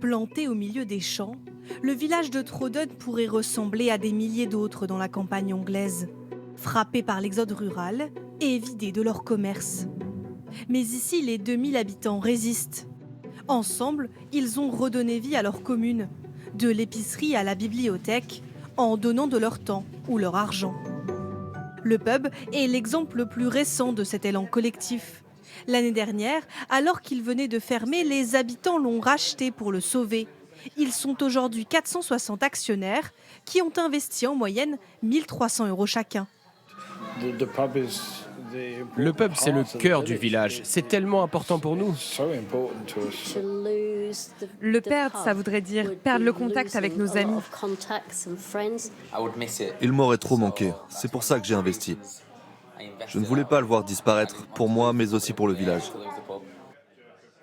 Planté au milieu des champs, le village de Trawden pourrait ressembler à des milliers d'autres dans la campagne anglaise, frappés par l'exode rural et vidés de leur commerce. Mais ici, les 2000 habitants résistent. Ensemble, ils ont redonné vie à leur commune, de l'épicerie à la bibliothèque, en donnant de leur temps ou leur argent. Le pub est l'exemple le plus récent de cet élan collectif. L'année dernière, alors qu'il venait de fermer, les habitants l'ont racheté pour le sauver. Ils sont aujourd'hui 460 actionnaires qui ont investi en moyenne 1 300 € chacun. Le pub, c'est le cœur du village. C'est tellement important pour nous. Le perdre, ça voudrait dire perdre le contact avec nos amis. Il m'aurait trop manqué. C'est pour ça que j'ai investi. Je ne voulais pas le voir disparaître, pour moi, mais aussi pour le village.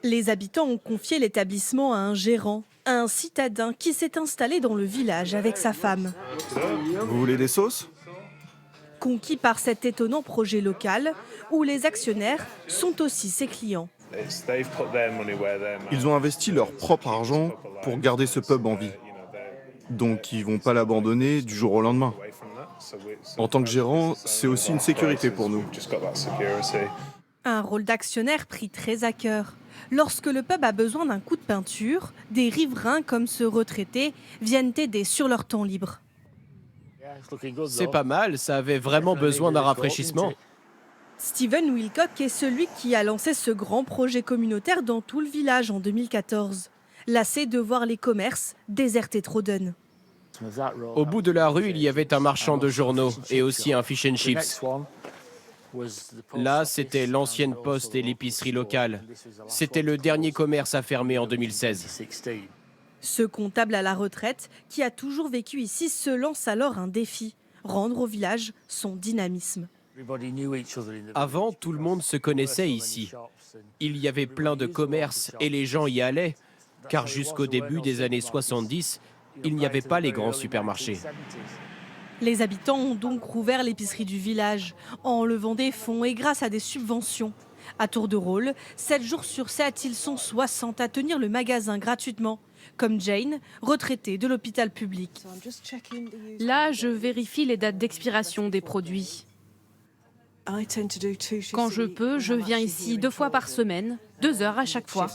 Les habitants ont confié l'établissement à un gérant, un citadin qui s'est installé dans le village avec sa femme. Vous voulez des sauces ? Conquis par cet étonnant projet local, où les actionnaires sont aussi ses clients. Ils ont investi leur propre argent pour garder ce pub en vie. Donc ils vont pas l'abandonner du jour au lendemain. En tant que gérant, c'est aussi une sécurité pour nous. Un rôle d'actionnaire pris très à cœur. Lorsque le pub a besoin d'un coup de peinture, des riverains comme ce retraité viennent aider sur leur temps libre. C'est pas mal, ça avait vraiment besoin d'un rafraîchissement. Steven Wilcock est celui qui a lancé ce grand projet communautaire dans tout le village en 2014. Lassé de voir les commerces déserter Trawden. Au bout de la rue, il y avait un marchand de journaux et aussi un fish and chips. Là, c'était l'ancienne poste et l'épicerie locale. C'était le dernier commerce à fermer en 2016. Ce comptable à la retraite, qui a toujours vécu ici, se lance alors un défi, rendre au village son dynamisme. Avant, tout le monde se connaissait ici. Il y avait plein de commerces et les gens y allaient, car jusqu'au début des années 70, il n'y avait pas les grands supermarchés. Les habitants ont donc rouvert l'épicerie du village, en levant des fonds et grâce à des subventions. À tour de rôle, 7 jours sur 7, ils sont 60 à tenir le magasin gratuitement, comme Jane, retraitée de l'hôpital public. Là, je vérifie les dates d'expiration des produits. Quand je peux, je viens ici 2 fois par semaine, 2 heures à chaque fois.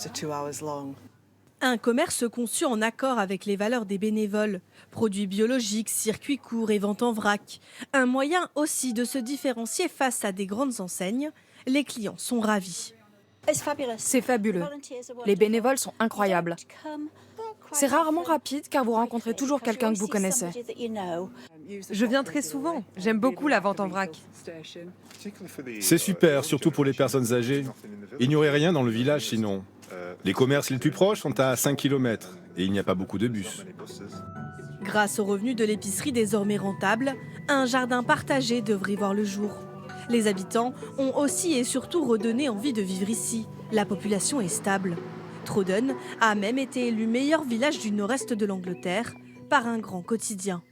Un commerce conçu en accord avec les valeurs des bénévoles. Produits biologiques, circuits courts et vente en vrac. Un moyen aussi de se différencier face à des grandes enseignes. Les clients sont ravis. C'est fabuleux. Les bénévoles sont incroyables. C'est rarement rapide car vous rencontrez toujours quelqu'un que vous connaissez. Je viens très souvent. J'aime beaucoup la vente en vrac. C'est super, surtout pour les personnes âgées. Il n'y aurait rien dans le village sinon. Les commerces les plus proches sont à 5 km et il n'y a pas beaucoup de bus. Grâce aux revenus de l'épicerie désormais rentable, un jardin partagé devrait voir le jour. Les habitants ont aussi et surtout redonné envie de vivre ici. La population est stable. Trawden a même été élu meilleur village du nord-est de l'Angleterre par un grand quotidien.